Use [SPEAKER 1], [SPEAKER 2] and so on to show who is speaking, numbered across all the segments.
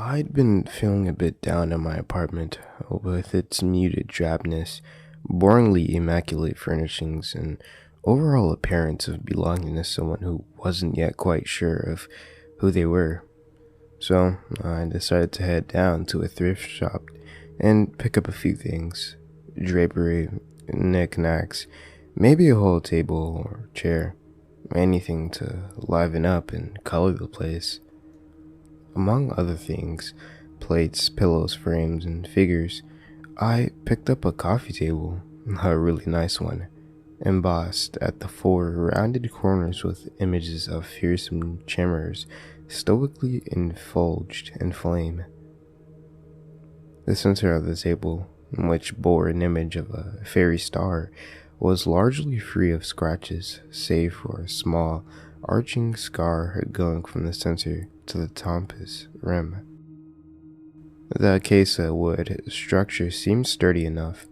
[SPEAKER 1] I'd been feeling a bit down in my apartment, with its muted drabness, boringly immaculate furnishings, and overall appearance of belonging to someone who wasn't yet quite sure of who they were. So I decided to head down to a thrift shop and pick up a few things: drapery, knickknacks, maybe a whole table or chair, anything to liven up and color the place. Among other things, plates, pillows, frames, and figures, I picked up a coffee table, a really nice one, embossed at the four rounded corners with images of fearsome chimers stoically infulged in flame. The center of the table, which bore an image of a fairy star, was largely free of scratches, save for a small, arching scar going from the center to the compass rim. The acacia wood structure seemed sturdy enough,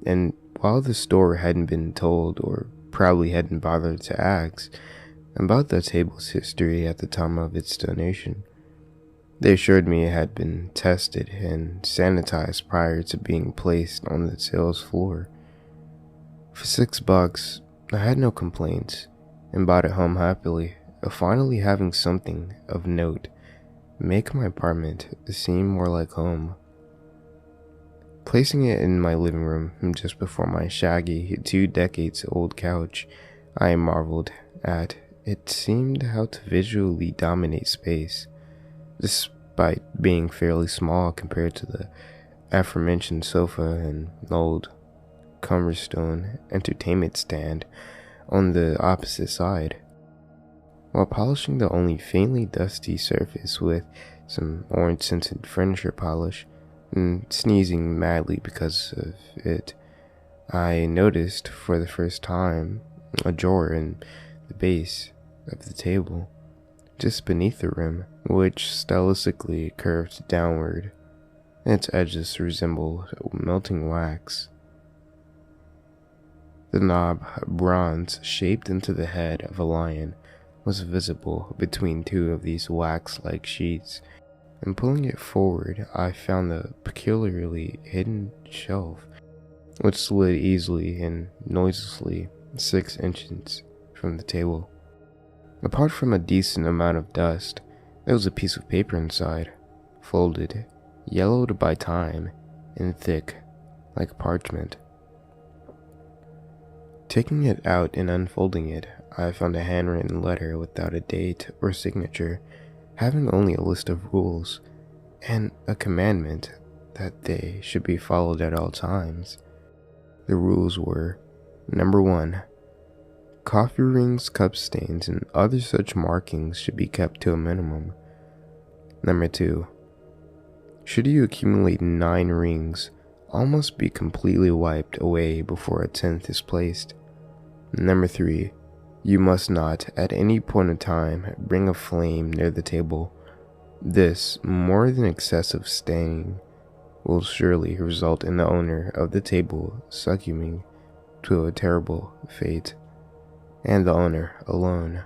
[SPEAKER 1] and while the store hadn't been told, or probably hadn't bothered to ask, about the table's history at the time of its donation, they assured me it had been tested and sanitized prior to being placed on the sales floor. For $6, I had no complaints, and bought it home happily, finally having something of note make my apartment seem more like home. Placing it in my living room just before my shaggy, 2 decades-old couch, I marveled at it seemed how to visually dominate space, despite being fairly small compared to the aforementioned sofa and old Cumberstone entertainment stand on the opposite side. While polishing the only faintly dusty surface with some orange-scented furniture polish and sneezing madly because of it, I noticed for the first time a drawer in the base of the table, just beneath the rim, which stylistically curved downward. Its edges resembled melting wax. The knob, bronze shaped into the head of a lion, was visible between two of these wax-like sheets, and pulling it forward, I found the peculiarly hidden shelf, which slid easily and noiselessly 6 inches from the table. Apart from a decent amount of dust, there was a piece of paper inside, folded, yellowed by time, and thick, like parchment. Taking it out and unfolding it, I found a handwritten letter without a date or signature, having only a list of rules, and a commandment that they should be followed at all times. The rules were: Number 1. Coffee rings, cup stains, and other such markings should be kept to a minimum. Number 2. Should you accumulate 9 rings, all must be completely wiped away before a 10th is placed. Number 3. You must not, at any point in time, bring a flame near the table. This, more than excessive staining, will surely result in the owner of the table succumbing to a terrible fate, and the owner alone.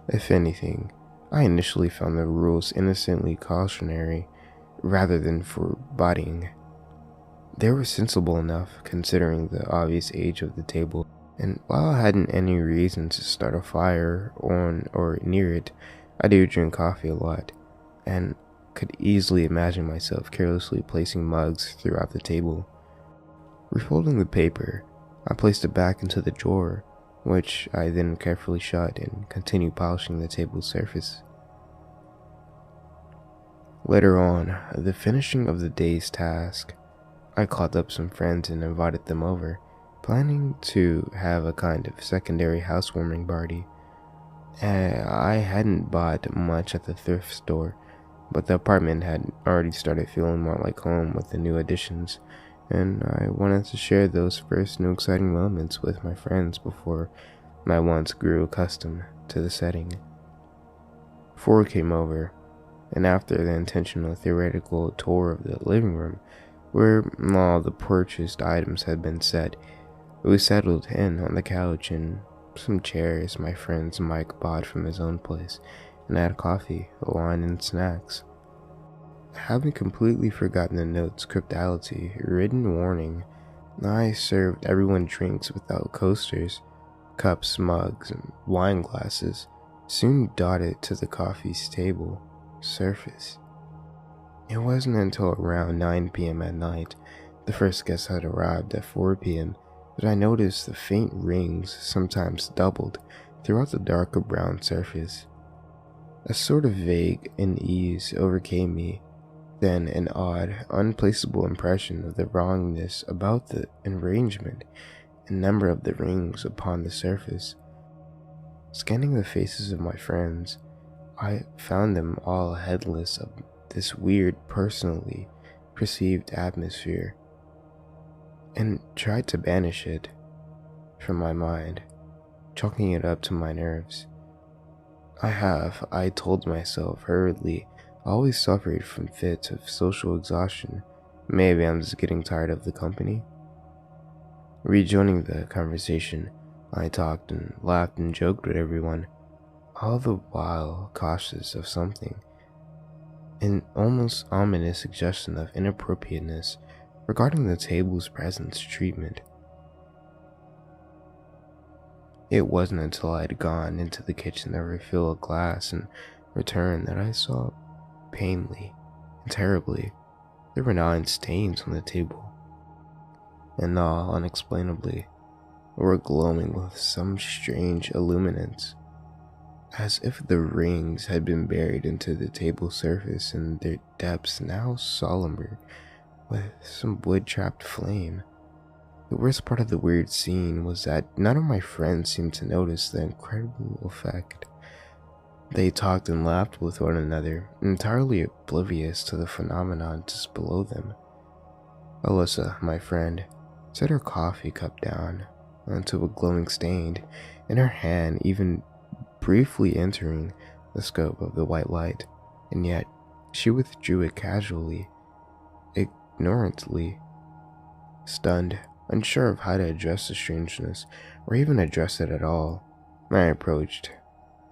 [SPEAKER 1] If anything, I initially found the rules innocently cautionary, rather than forbidding. They were sensible enough, considering the obvious age of the table, and while I hadn't any reason to start a fire on or near it, I do drink coffee a lot, and could easily imagine myself carelessly placing mugs throughout the table. Refolding the paper, I placed it back into the drawer, which I then carefully shut and continued polishing the table's surface. Later on, the finishing of the day's task, I called up some friends and invited them over, planning to have a kind of secondary housewarming party. I hadn't bought much at the thrift store, but the apartment had already started feeling more like home with the new additions, and I wanted to share those first new exciting moments with my friends before my wants grew accustomed to the setting. 4 came over, and after the intentional theoretical tour of the living room, where all the purchased items had been set, we settled in on the couch and some chairs my friend's Mike bought from his own place, and had coffee, wine, and snacks. having completely forgotten the note's cryptality, written warning, I served everyone drinks without coasters. Cups, mugs, and wine glasses soon dotted to the coffee's table surface. It wasn't until around 9 p.m. at night, the first guest had arrived at 4 p.m., that I noticed the faint rings, sometimes doubled, throughout the darker brown surface. A sort of vague unease overcame me, then an odd, unplaceable impression of the wrongness about the arrangement and number of the rings upon the surface. Scanning the faces of my friends, I found them all heedless of this weird, personally perceived atmosphere, and tried to banish it from my mind, chalking it up to my nerves. I told myself hurriedly, always suffered from fits of social exhaustion. Maybe I'm just getting tired of the company. Rejoining the conversation, I talked and laughed and joked with everyone, all the while cautious of something, an almost ominous suggestion of inappropriateness regarding the table's presence treatment. It wasn't until I had gone into the kitchen to refill a glass and return that I saw painfully and terribly there were 9 stains on the table, and all unexplainably were glowing with some strange illuminance, as if the rings had been buried into the table surface and their depths now somber with some wood-trapped flame. The worst part of the weird scene was that none of my friends seemed to notice the incredible effect. They talked and laughed with one another, entirely oblivious to the phenomenon just below them. Alyssa, my friend, set her coffee cup down onto a glowing stain in her hand, even briefly entering the scope of the white light, and yet she withdrew it casually, ignorantly. Stunned, unsure of how to address the strangeness, or even address it at all, I approached,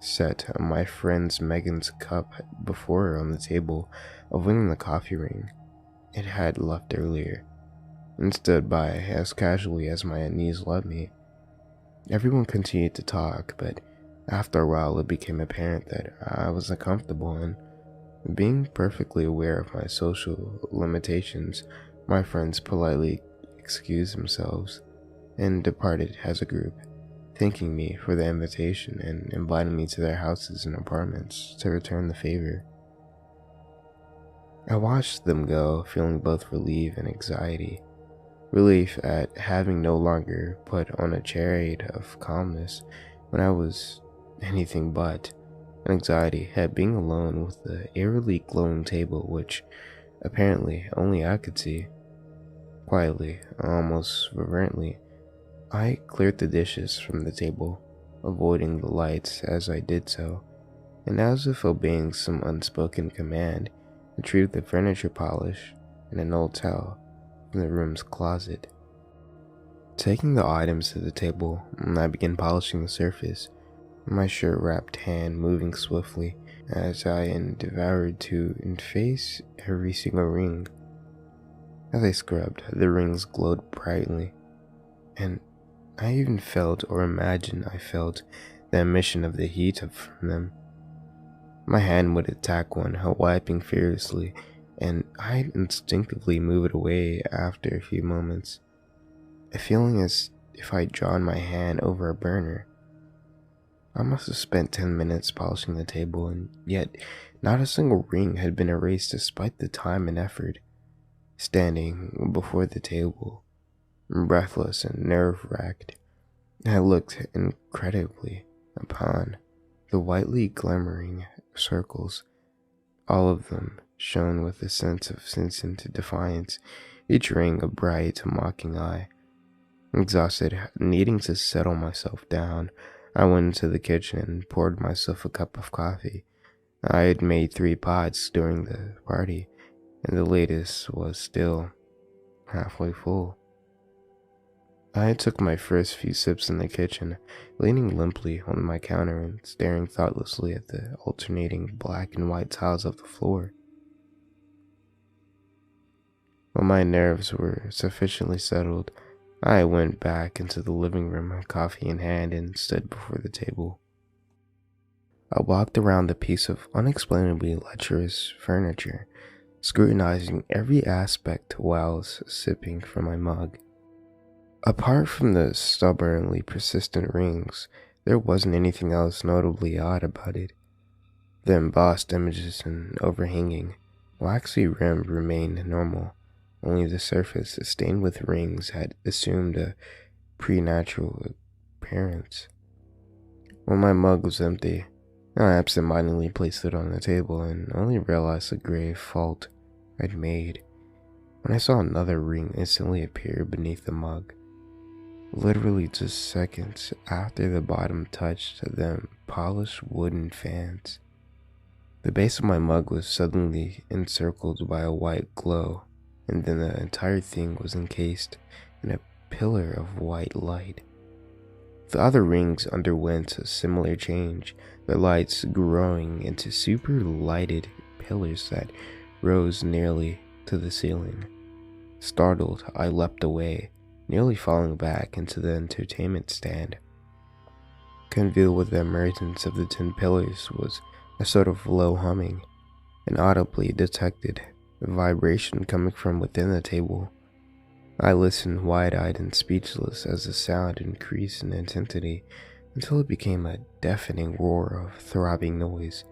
[SPEAKER 1] set my friend Megan's cup before her on the table, avoiding the coffee ring it had left earlier, and stood by as casually as my knees let me. Everyone continued to talk, but after a while it became apparent that I was uncomfortable, and being perfectly aware of my social limitations, my friends politely excused themselves and departed as a group, thanking me for the invitation and inviting me to their houses and apartments to return the favor. I watched them go, feeling both relief and anxiety. Relief at having no longer put on a charade of calmness when I was anything but, and anxiety at being alone with the eerily glowing table which apparently only I could see. Quietly, almost reverently, I cleared the dishes from the table, avoiding the lights as I did so, and as if obeying some unspoken command, retrieved the furniture polish and an old towel from the room's closet. Taking the items to the table, I began polishing the surface, my shirt-wrapped hand moving swiftly as I endeavored to efface every single ring. As I scrubbed, the rings glowed brightly, and I even felt, or imagined I felt, the emission of the heat from them. My hand would attack one, wiping furiously, and I'd instinctively move it away after a few moments, a feeling as if I'd drawn my hand over a burner. I must have spent 10 minutes polishing the table, and yet not a single ring had been erased despite the time and effort. Standing before the table, breathless and nerve-wracked, I looked incredibly upon the whitely glimmering circles. All of them shone with a sense of instant defiance, each ring a bright, mocking eye. Exhausted, needing to settle myself down, I went into the kitchen and poured myself a cup of coffee. I had made 3 pots during the party, and the latest was still halfway full. I took my first few sips in the kitchen, leaning limply on my counter and staring thoughtlessly at the alternating black and white tiles of the floor. When my nerves were sufficiently settled, I went back into the living room, coffee in hand, and stood before the table. I walked around the piece of unexplainably lecherous furniture, scrutinizing every aspect whilst sipping from my mug. Apart from the stubbornly persistent rings, there wasn't anything else notably odd about it. The embossed images and overhanging, waxy rim remained normal, only the surface, stained with rings, had assumed a preternatural appearance. When my mug was empty, I absentmindedly placed it on the table and only realized the grave fault I'd made when I saw another ring instantly appear beneath the mug. Literally just seconds after the bottom touched the polished wooden fans. The base of my mug was suddenly encircled by a white glow, and then the entire thing was encased in a pillar of white light. The other rings underwent a similar change, their lights growing into super lighted pillars that rose nearly to the ceiling. Startled, I leapt away, nearly falling back into the entertainment stand. Concealed with the emergence of the 10 pillars was a sort of low humming, an audibly detected vibration coming from within the table. I listened wide-eyed and speechless as the sound increased in intensity until it became a deafening roar of throbbing noise.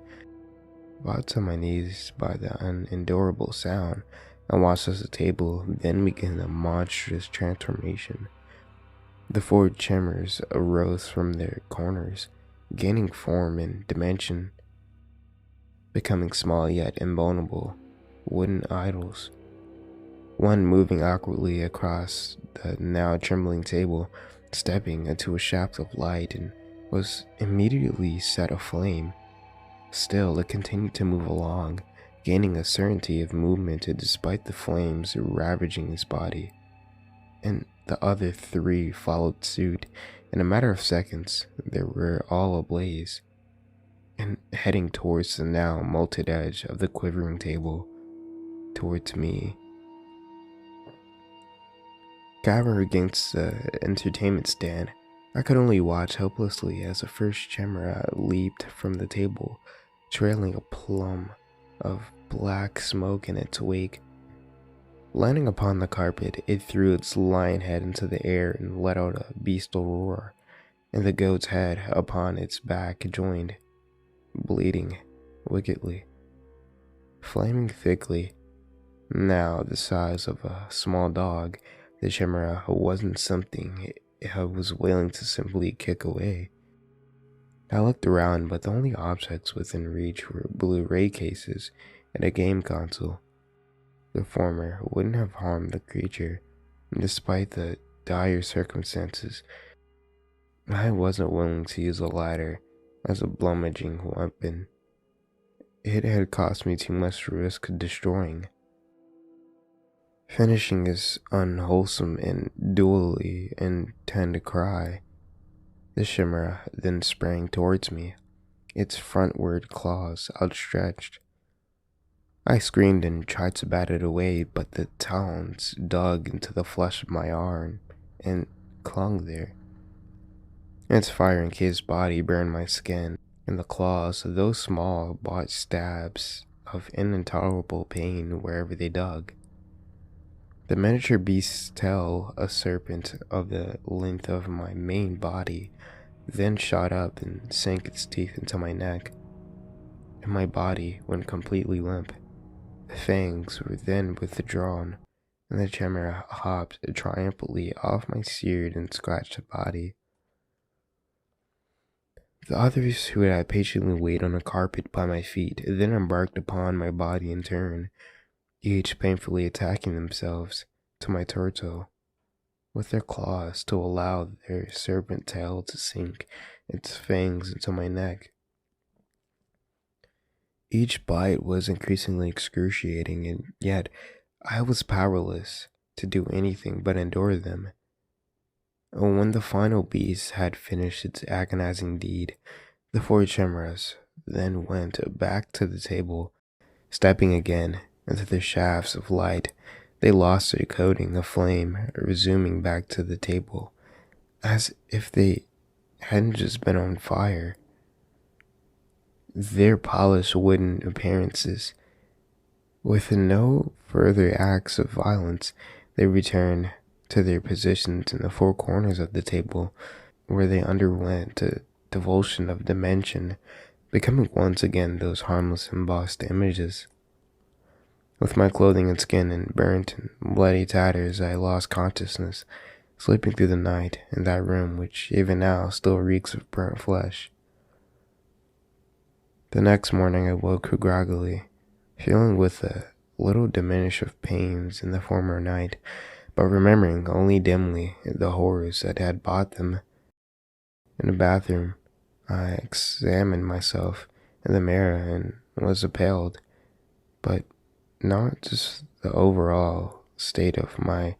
[SPEAKER 1] Brought to my knees by the unendurable sound, I watched as the table then began a monstrous transformation. The 4 chambers arose from their corners, gaining form and dimension, becoming small yet invulnerable wooden idols. One moving awkwardly across the now trembling table, stepping into a shaft of light, and was immediately set aflame. Still, it continued to move along, gaining a certainty of movement despite the flames ravaging his body. And the other 3 followed suit. In a matter of seconds, they were all ablaze, and heading towards the now molted edge of the quivering table, towards me. Cowered against the entertainment stand, I could only watch helplessly as the first chimera leaped from the table, trailing a plume of black smoke in its wake. Landing upon the carpet, it threw its lion head into the air and let out a bestial roar, and the goat's head upon its back joined, bleeding wickedly, flaming thickly. Now the size of a small dog, the chimera wasn't something I was willing to simply kick away. I looked around, but the only objects within reach were Blu-ray cases and a game console. The former wouldn't have harmed the creature, and despite the dire circumstances, I wasn't willing to use a ladder as a bludgeoning weapon. It had cost me too much to risk destroying. Finishing is unwholesome and dually intend to cry. The chimera then sprang towards me, its frontward claws outstretched. I screamed and tried to bat it away, but the talons dug into the flesh of my arm and clung there. Its fire-encased body burned my skin, and the claws, though small, brought stabs of intolerable pain wherever they dug. The miniature beast's tail, a serpent of the length of my main body, then shot up and sank its teeth into my neck, and my body went completely limp. The fangs were then withdrawn, and the chimera hopped triumphantly off my seared and scratched body. The others, who had patiently waited on the carpet by my feet, then embarked upon my body in turn, each painfully attaching themselves to my torso with their claws to allow their serpent tail to sink its fangs into my neck. Each bite was increasingly excruciating, and yet I was powerless to do anything but endure them. When the final beast had finished its agonizing deed, the 4 chimeras then went back to the table, stepping again into the shafts of light They lost their coating of flame, resuming back to the table, as if they hadn't just been on fire. Their polished wooden appearances. With no further acts of violence, they returned to their positions in the four corners of the table, where they underwent a devulsion of dimension, becoming once again those harmless embossed images. With my clothing and skin in burnt and bloody tatters, I lost consciousness, sleeping through the night in that room which even now still reeks of burnt flesh. The next morning I woke groggily, feeling with a little diminish of pains in the former night, but remembering only dimly the horrors that had bought them. In the bathroom, I examined myself in the mirror and was appalled, but not just the overall state of my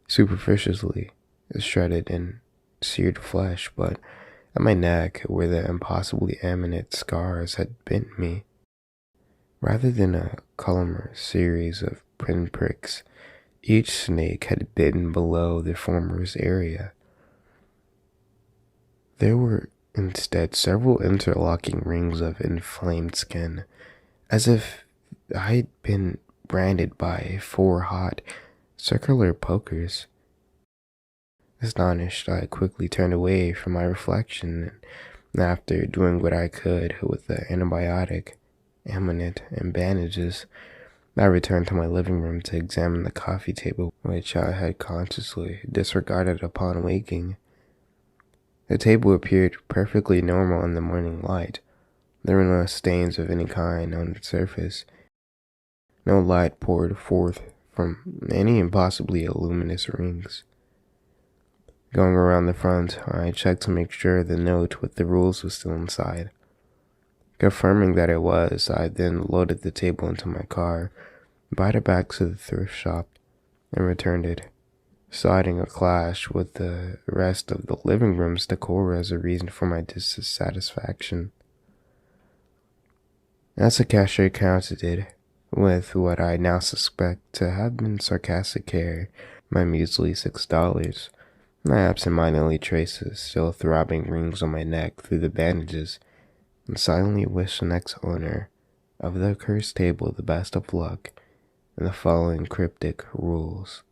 [SPEAKER 1] superficially shredded and seared flesh, but at my neck where the impossibly eminent scars had bitten me. Rather than a columnar series of pinpricks, each snake had bitten below the former's area. There were instead several interlocking rings of inflamed skin, as if I had been branded by 4 hot, circular pokers. Astonished, I quickly turned away from my reflection, and after doing what I could with the antibiotic, ambient, and bandages, I returned to my living room to examine the coffee table, which I had consciously disregarded upon waking. The table appeared perfectly normal in the morning light. There were no stains of any kind on its surface. No light poured forth from any impossibly luminous rings. Going around the front, I checked to make sure the note with the rules was still inside. Confirming that it was, I then loaded the table into my car, brought it back to the thrift shop, and returned it, citing a clash with the rest of the living room's decor as a reason for my dissatisfaction. As the cashier counted it, with what I now suspect to have been sarcastic care, my measly $6, I absentmindedly traced the still throbbing rings on my neck through the bandages, and silently wished the next owner of the accursed table the best of luck and the following cryptic rules.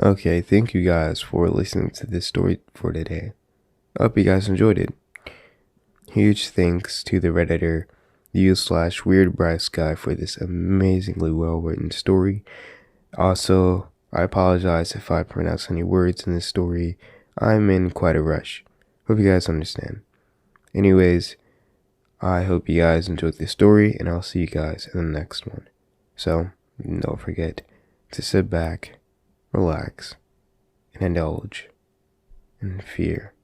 [SPEAKER 1] Okay, thank you guys for listening to this story for today. I hope you guys enjoyed it. Huge thanks to the Redditor u/WeirdBryceGuy for this amazingly well-written story. Also, I apologize if I pronounce any words in this story. I'm in quite a rush. Hope you guys understand. Anyways, I hope you guys enjoyed this story, and I'll see you guys in the next one. So, don't forget to sit back, relax, and indulge in fear.